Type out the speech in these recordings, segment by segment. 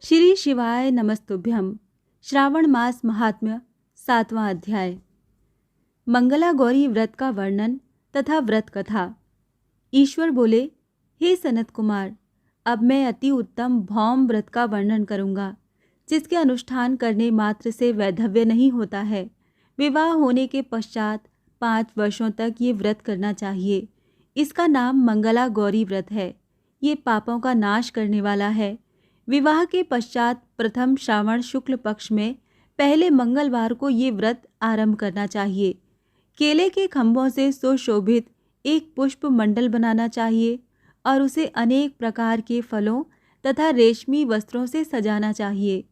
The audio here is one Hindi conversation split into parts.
श्री शिवाय नमस्तुभ्यम। श्रावण मास महात्म्य 7वां अध्याय। मंगला गौरी व्रत का वर्णन तथा व्रत कथा। ईश्वर बोले, हे सनत कुमार, अब मैं अति उत्तम भौम व्रत का वर्णन करूँगा, जिसके अनुष्ठान करने मात्र से वैधव्य नहीं होता है। विवाह होने के पश्चात 5 वर्षों तक ये व्रत करना चाहिए। इसका नाम मंगला गौरी व्रत है। ये पापों का नाश करने वाला है। विवाह के पश्चात प्रथम श्रावण शुक्ल पक्ष में पहले मंगलवार को ये व्रत आरंभ करना चाहिए। केले के खंभों से सुशोभित एक पुष्प मंडल बनाना चाहिए और उसे अनेक प्रकार के फलों तथा रेशमी वस्त्रों से सजाना चाहिए।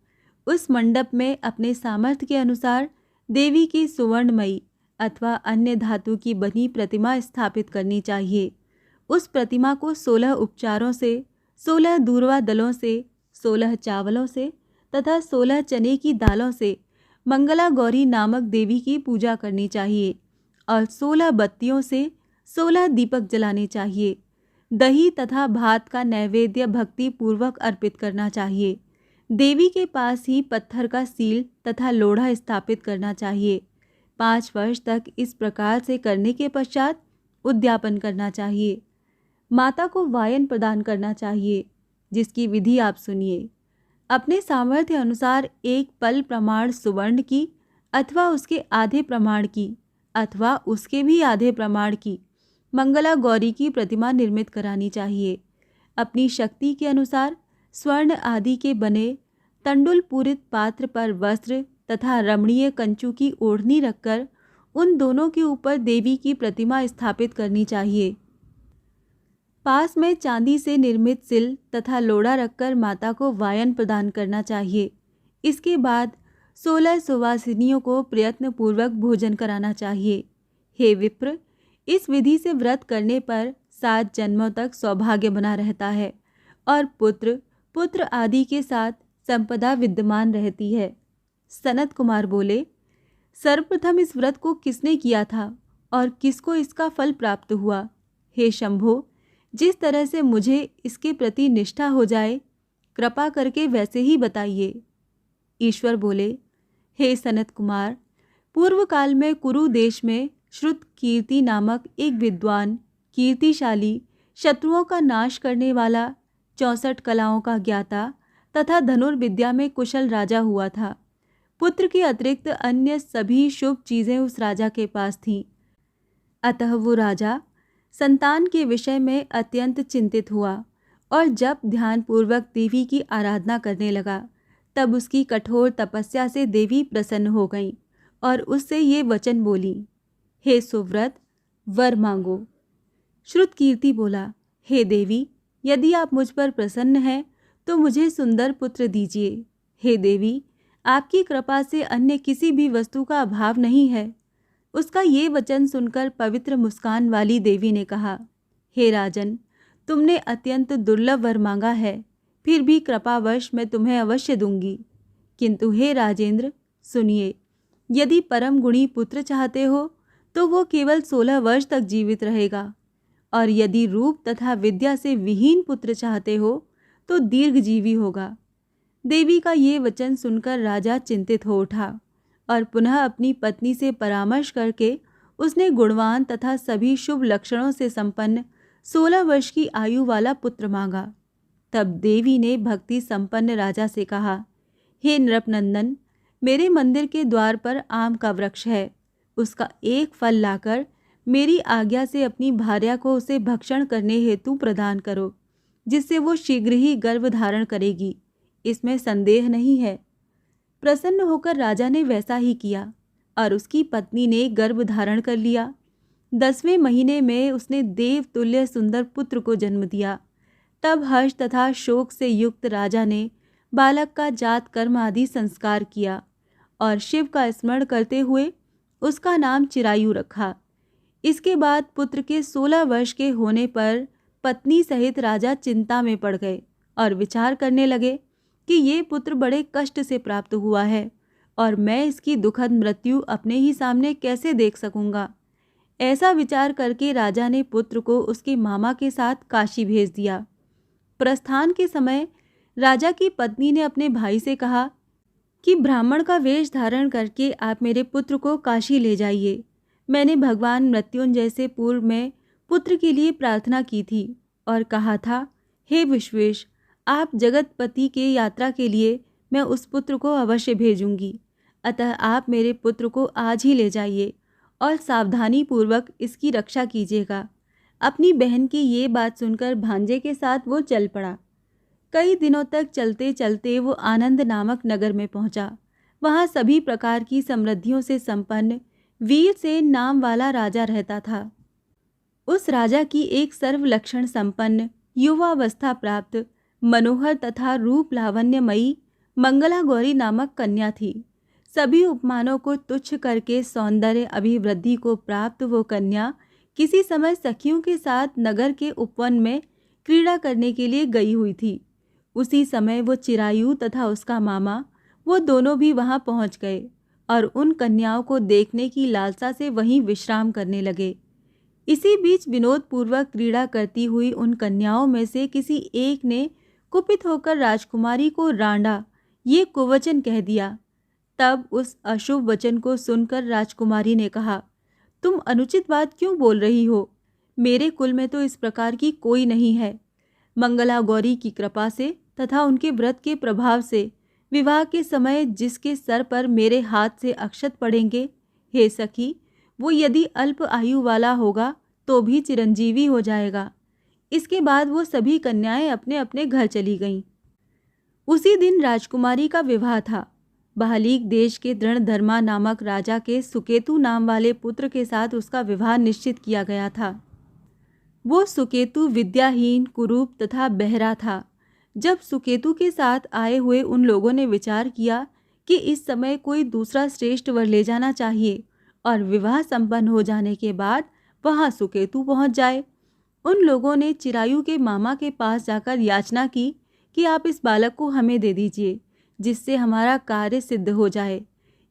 उस मंडप में अपने सामर्थ्य के अनुसार देवी की सुवर्णमयी अथवा अन्य धातु की बनी प्रतिमा स्थापित करनी चाहिए। उस प्रतिमा को 16 उपचारों से, 16 दूर्वा दलों से, 16 चावलों से तथा 16 चने की दालों से मंगला गौरी नामक देवी की पूजा करनी चाहिए और 16 बत्तियों से 16 दीपक जलाने चाहिए। दही तथा भात का नैवेद्य भक्ति पूर्वक अर्पित करना चाहिए। देवी के पास ही पत्थर का सील तथा लोढ़ा स्थापित करना चाहिए। 5 वर्ष तक इस प्रकार से करने के पश्चात उद्यापन करना चाहिए। माता को वायन प्रदान करना चाहिए, जिसकी विधि आप सुनिए। अपने सामर्थ्य अनुसार एक पल प्रमाण सुवर्ण की अथवा उसके आधे प्रमाण की अथवा उसके भी आधे प्रमाण की मंगला गौरी की प्रतिमा निर्मित करानी चाहिए। अपनी शक्ति के अनुसार स्वर्ण आदि के बने तंडुल पूरित पात्र पर वस्त्र तथा रमणीय कंचू की ओढ़नी रखकर उन दोनों के ऊपर देवी की प्रतिमा स्थापित करनी चाहिए। पास में चांदी से निर्मित सिल तथा लोढ़ा रखकर माता को वायन प्रदान करना चाहिए। इसके बाद 16 सुवासिनियों को प्रयत्नपूर्वक भोजन कराना चाहिए। हे विप्र, इस विधि से व्रत करने पर 7 जन्मों तक सौभाग्य बना रहता है और पुत्र आदि के साथ संपदा विद्यमान रहती है। सनत कुमार बोले, सर्वप्रथम इस व्रत को किसने किया था और किसको इसका फल प्राप्त हुआ? हे शंभो, जिस तरह से मुझे इसके प्रति निष्ठा हो जाए, कृपा करके वैसे ही बताइए। ईश्वर बोले, हे सनत कुमार, पूर्व काल में कुरु देश में श्रुत कीर्ति नामक एक विद्वान, कीर्तिशाली, शत्रुओं का नाश करने वाला, 64 कलाओं का ज्ञाता तथा धनुर्विद्या में कुशल राजा हुआ था। पुत्र के अतिरिक्त अन्य सभी शुभ चीज़ें उस राजा के पास थीं। अतः वो राजा संतान के विषय में अत्यंत चिंतित हुआ और जब ध्यानपूर्वक देवी की आराधना करने लगा, तब उसकी कठोर तपस्या से देवी प्रसन्न हो गईं और उससे ये वचन बोली, हे सुव्रत, वर मांगो। श्रुत कीर्ति बोला, हे देवी, यदि आप मुझ पर प्रसन्न हैं तो मुझे सुंदर पुत्र दीजिए। हे देवी, आपकी कृपा से अन्य किसी भी वस्तु का अभाव नहीं है। उसका ये वचन सुनकर पवित्र मुस्कान वाली देवी ने कहा, हे राजन, तुमने अत्यंत दुर्लभ वर मांगा है, फिर भी कृपावश मैं तुम्हें अवश्य दूंगी। किंतु हे राजेंद्र, सुनिए, यदि परम गुणी पुत्र चाहते हो तो वो केवल 16 वर्ष तक जीवित रहेगा, और यदि रूप तथा विद्या से विहीन पुत्र चाहते हो तो दीर्घजीवी होगा। देवी का ये वचन सुनकर राजा चिंतित हो उठा और पुनः अपनी पत्नी से परामर्श करके उसने गुणवान तथा सभी शुभ लक्षणों से संपन्न 16 वर्ष की आयु वाला पुत्र मांगा। तब देवी ने भक्ति संपन्न राजा से कहा, हे नृपनंदन, मेरे मंदिर के द्वार पर आम का वृक्ष है। उसका एक फल लाकर मेरी आज्ञा से अपनी भार्या को उसे भक्षण करने हेतु प्रदान करो, जिससे वो शीघ्र ही गर्भ धारण करेगी। इसमें संदेह नहीं है। प्रसन्न होकर राजा ने वैसा ही किया और उसकी पत्नी ने गर्भ धारण कर लिया। 10वें महीने में उसने देवतुल्य सुंदर पुत्र को जन्म दिया। तब हर्ष तथा शोक से युक्त राजा ने बालक का जात कर्म आदि संस्कार किया और शिव का स्मरण करते हुए उसका नाम चिरायु रखा। इसके बाद पुत्र के 16 वर्ष के होने पर पत्नी सहित राजा चिंता में पड़ गए और विचार करने लगे कि ये पुत्र बड़े कष्ट से प्राप्त हुआ है और मैं इसकी दुखद मृत्यु अपने ही सामने कैसे देख सकूंगा। ऐसा विचार करके राजा ने पुत्र को उसके मामा के साथ काशी भेज दिया। प्रस्थान के समय राजा की पत्नी ने अपने भाई से कहा कि ब्राह्मण का वेश धारण करके आप मेरे पुत्र को काशी ले जाइए। मैंने भगवान मृत्युंजय से पूर्व में पुत्र के लिए प्रार्थना की थी और कहा था, हे विश्वेश, आप जगतपति के यात्रा के लिए मैं उस पुत्र को अवश्य भेजूंगी। अतः आप मेरे पुत्र को आज ही ले जाइए और सावधानी पूर्वक इसकी रक्षा कीजिएगा। अपनी बहन की ये बात सुनकर भांजे के साथ वो चल पड़ा। कई दिनों तक चलते चलते वो आनंद नामक नगर में पहुंचा। वहां सभी प्रकार की समृद्धियों से संपन्न वीरसेन नाम वाला राजा रहता था। उस राजा की एक सर्वलक्षण संपन्न, युवावस्था प्राप्त, मनोहर तथा रूप लावण्यमयी मंगला गौरी नामक कन्या थी। सभी उपमानों को तुच्छ करके सौंदर्य अभिवृद्धि को प्राप्त वो कन्या किसी समय सखियों के साथ नगर के उपवन में क्रीड़ा करने के लिए गई हुई थी। उसी समय वो चिरायु तथा उसका मामा, वो दोनों भी वहां पहुंच गए और उन कन्याओं को देखने की लालसा से वहीं विश्राम करने लगे। इसी बीच विनोदपूर्वक क्रीड़ा करती हुई उन कन्याओं में से किसी एक ने कुपित होकर राजकुमारी को रांडा, ये कुवचन कह दिया। तब उस अशुभ वचन को सुनकर राजकुमारी ने कहा, तुम अनुचित बात क्यों बोल रही हो? मेरे कुल में तो इस प्रकार की कोई नहीं है। मंगला गौरी की कृपा से तथा उनके व्रत के प्रभाव से विवाह के समय जिसके सर पर मेरे हाथ से अक्षत पड़ेंगे, हे सखी, वो यदि अल्प आयु वाला होगा तो भी चिरंजीवी हो जाएगा। इसके बाद वो सभी कन्याएं अपने अपने घर चली गईं। उसी दिन राजकुमारी का विवाह था। बहालीक देश के दृढ़धर्मा नामक राजा के सुकेतु नाम वाले पुत्र के साथ उसका विवाह निश्चित किया गया था। वो सुकेतु विद्याहीन, कुरूप तथा बहरा था। जब सुकेतु के साथ आए हुए उन लोगों ने विचार किया कि इस समय कोई दूसरा श्रेष्ठ वर ले जाना चाहिए और विवाह संपन्न हो जाने के बाद वहां सुकेतु पहुंच जाए, उन लोगों ने चिरायु के मामा के पास जाकर याचना की कि आप इस बालक को हमें दे दीजिए, जिससे हमारा कार्य सिद्ध हो जाए।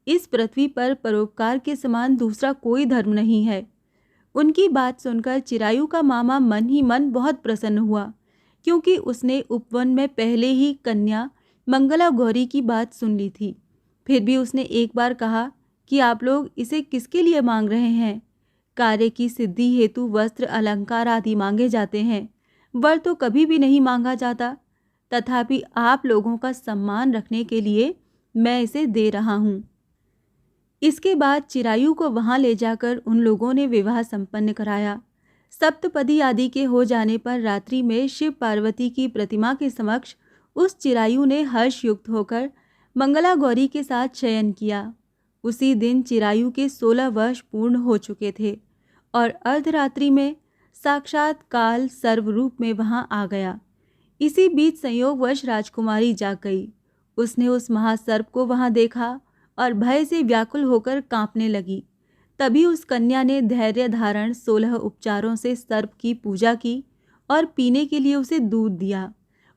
इस पृथ्वी पर परोपकार के समान दूसरा कोई धर्म नहीं है। उनकी बात सुनकर चिरायु का मामा मन ही मन बहुत प्रसन्न हुआ, क्योंकि उसने उपवन में पहले ही कन्या मंगला गौरी की बात सुन ली थी। फिर भी उसने एक बार कहा कि आप लोग इसे किसके लिए मांग रहे हैं? कार्य की सिद्धि हेतु वस्त्र, अलंकार आदि मांगे जाते हैं, वर तो कभी भी नहीं मांगा जाता। तथापि आप लोगों का सम्मान रखने के लिए मैं इसे दे रहा हूँ। इसके बाद चिरायु को वहां ले जाकर उन लोगों ने विवाह संपन्न कराया। सप्तपदी आदि के हो जाने पर रात्रि में शिव पार्वती की प्रतिमा के समक्ष उस चिरायु ने हर्ष युक्त होकर मंगला गौरी के साथ शयन किया। उसी दिन चिरायु के 16 वर्ष पूर्ण हो चुके थे और अर्धरात्रि में साक्षात काल सर्वरूप में वहां आ गया। इसी बीच संयोगवश राजकुमारी जाग गई। उसने उस महासर्प को वहां देखा और भय से व्याकुल होकर कांपने लगी। तभी उस कन्या ने धैर्य धारण 16 उपचारों से सर्प की पूजा की और पीने के लिए उसे दूध दिया।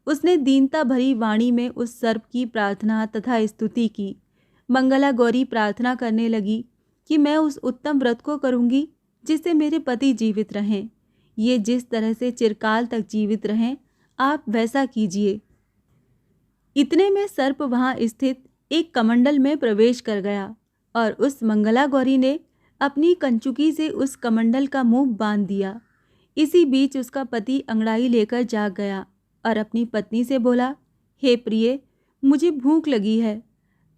उसने दीनता भरी वाणी में उस सर्प की प्रार्थना तथा स्तुति की। मंगला गौरी प्रार्थना करने लगी कि मैं उस उत्तम व्रत को करूंगी जिससे मेरे पति जीवित रहें। ये जिस तरह से चिरकाल तक जीवित रहें, आप वैसा कीजिए। इतने में सर्प वहां स्थित एक कमंडल में प्रवेश कर गया और उस मंगला गौरी ने अपनी कंचुकी से उस कमंडल का मुंह बांध दिया। इसी बीच उसका पति अंगड़ाई लेकर जाग गया और अपनी पत्नी से बोला, हे प्रिय, मुझे भूख लगी है।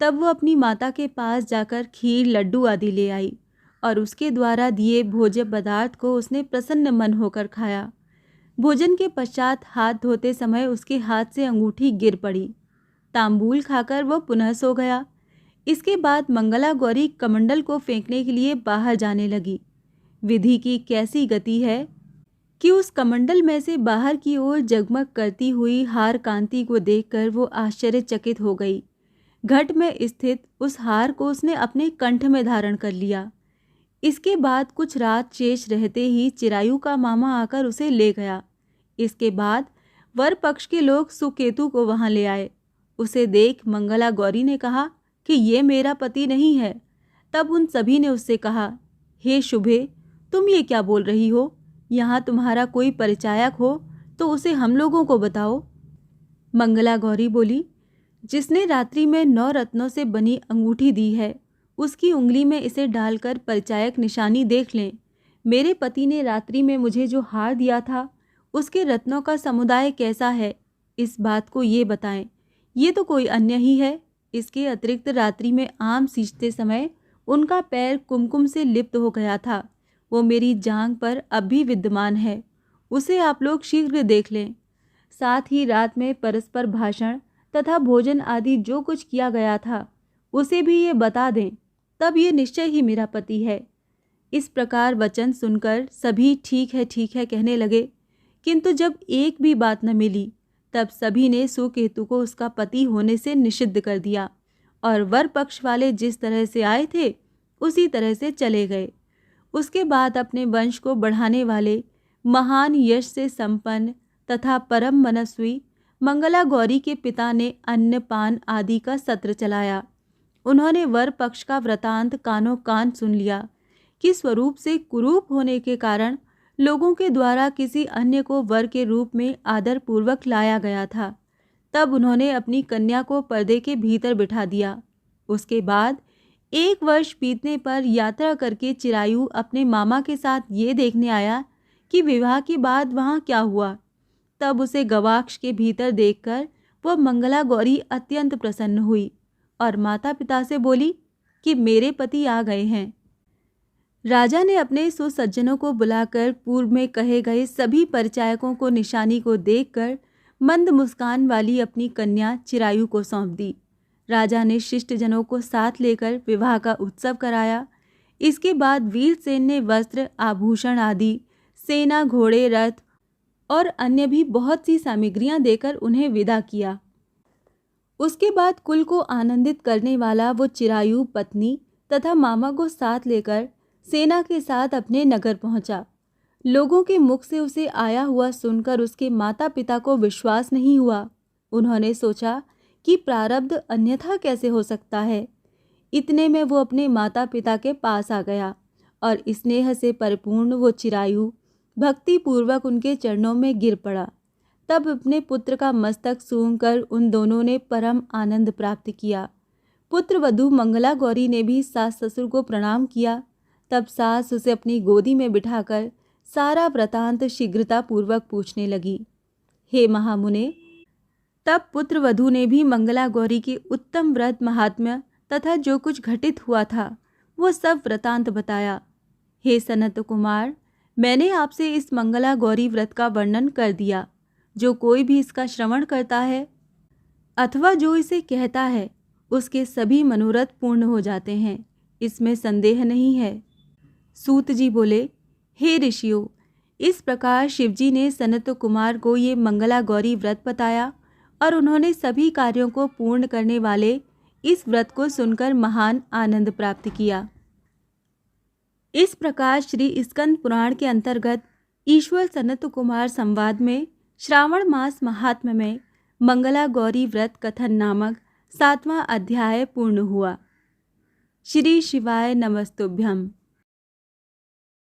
तब वो अपनी माता के पास जाकर खीर, लड्डू आदि ले आई और उसके द्वारा दिए भोज्य पदार्थ को उसने प्रसन्न मन होकर खाया। भोजन के पश्चात हाथ धोते समय उसके हाथ से अंगूठी गिर पड़ी। तांबूल खाकर वह पुनः सो गया। इसके बाद मंगला गौरी कमंडल को फेंकने के लिए बाहर जाने लगी। विधि की कैसी गति है कि उस कमंडल में से बाहर की ओर जगमग करती हुई हार कांति को देखकर वो आश्चर्यचकित हो गई। घट में स्थित उस हार को उसने अपने कंठ में धारण कर लिया। इसके बाद कुछ रात शेष रहते ही चिरायु का मामा आकर उसे ले गया। इसके बाद वर पक्ष के लोग सुकेतु को वहां ले आए। उसे देख मंगला गौरी ने कहा कि ये मेरा पति नहीं है। तब उन सभी ने उससे कहा, हे शुभे, तुम ये क्या बोल रही हो? यहाँ तुम्हारा कोई परिचायक हो तो उसे हम लोगों को बताओ। मंगला गौरी बोली, जिसने रात्रि में 9 रत्नों से बनी अंगूठी दी है, उसकी उंगली में इसे डालकर परिचायक निशानी देख लें। मेरे पति ने रात्रि में मुझे जो हार दिया था, उसके रत्नों का समुदाय कैसा है, इस बात को ये बताएं। ये तो कोई अन्य ही है। इसके अतिरिक्त रात्रि में आम सींचते समय उनका पैर कुमकुम से लिप्त हो गया था। वो मेरी जांघ पर अब भी विद्यमान है। उसे आप लोग शीघ्र देख लें। साथ ही रात में परस्पर भाषण तथा भोजन आदि जो कुछ किया गया था, उसे भी ये बता दें, तब ये निश्चय ही मेरा पति है। इस प्रकार वचन सुनकर सभी ठीक है कहने लगे, किंतु जब एक भी बात न मिली, तब सभी ने सुकेतु को उसका पति होने से निषिद्ध कर दिया और वर पक्ष वाले जिस तरह से आए थे, उसी तरह से चले गए। उसके बाद अपने वंश को बढ़ाने वाले, महान यश से संपन्न तथा परम मनस्वी मंगला गौरी के पिता ने अन्नपान आदि का सत्र चलाया। उन्होंने वर पक्ष का वृतांत कानों कान सुन लिया कि स्वरूप से कुरूप होने के कारण लोगों के द्वारा किसी अन्य को वर के रूप में आदर पूर्वक लाया गया था। तब उन्होंने अपनी कन्या को पर्दे के भीतर बिठा दिया। उसके बाद 1 वर्ष बीतने पर यात्रा करके चिरायु अपने मामा के साथ ये देखने आया कि विवाह के बाद वहाँ क्या हुआ। तब उसे गवाक्ष के भीतर देखकर वह मंगला गौरी अत्यंत प्रसन्न हुई और माता पिता से बोली कि मेरे पति आ गए हैं। राजा ने अपने सुसज्जनों को बुलाकर पूर्व में कहे गए सभी परिचायकों को निशानी को देखकर मंद मुस्कान वाली अपनी कन्या चिरायु को सौंप दी। राजा ने शिष्टजनों को साथ लेकर विवाह का उत्सव कराया। इसके बाद वीरसेन ने वस्त्र, आभूषण आदि, सेना, घोड़े, रथ और अन्य भी बहुत सी सामग्रियां देकर उन्हें विदा किया। उसके बाद कुल को आनंदित करने वाला वो चिरायु पत्नी तथा मामा को साथ लेकर सेना के साथ अपने नगर पहुंचा। लोगों के मुख से उसे आया हुआ सुनकर उसके माता पिता को विश्वास नहीं हुआ। उन्होंने सोचा कि प्रारब्ध अन्यथा कैसे हो सकता है। इतने में वो अपने माता पिता के पास आ गया और स्नेह से परिपूर्ण वो चिरायु भक्ति पूर्वक उनके चरणों में गिर पड़ा। तब अपने पुत्र का मस्तक सूंघकर उन दोनों ने परम आनंद प्राप्त किया। पुत्र वधू मंगला गौरी ने भी सास ससुर को प्रणाम किया। तब सास उसे अपनी गोदी में बिठाकर सारा वृतांत शीघ्रता पूर्वक पूछने लगी। हे महामुने, तब पुत्र वधू ने भी मंगला गौरी के उत्तम व्रत महात्म्य तथा जो कुछ घटित हुआ था वो सब वृतांत बताया। हे सनत कुमार, मैंने आपसे इस मंगला गौरी व्रत का वर्णन कर दिया। जो कोई भी इसका श्रवण करता है अथवा जो इसे कहता है, उसके सभी मनोरथ पूर्ण हो जाते हैं, इसमें संदेह नहीं है। सूत जी बोले, हे ऋषियों, इस प्रकार शिवजी ने सनत कुमार को ये मंगला गौरी व्रत बताया और उन्होंने सभी कार्यों को पूर्ण करने वाले इस व्रत को सुनकर महान आनंद प्राप्त किया। इस प्रकार श्री स्कंद पुराण के अंतर्गत ईश्वर सनत कुमार संवाद में श्रावण मास महात्म्य में मंगला गौरी व्रत कथन नामक 7वां अध्याय पूर्ण हुआ। श्री शिवाय नमस्तुभ्यम।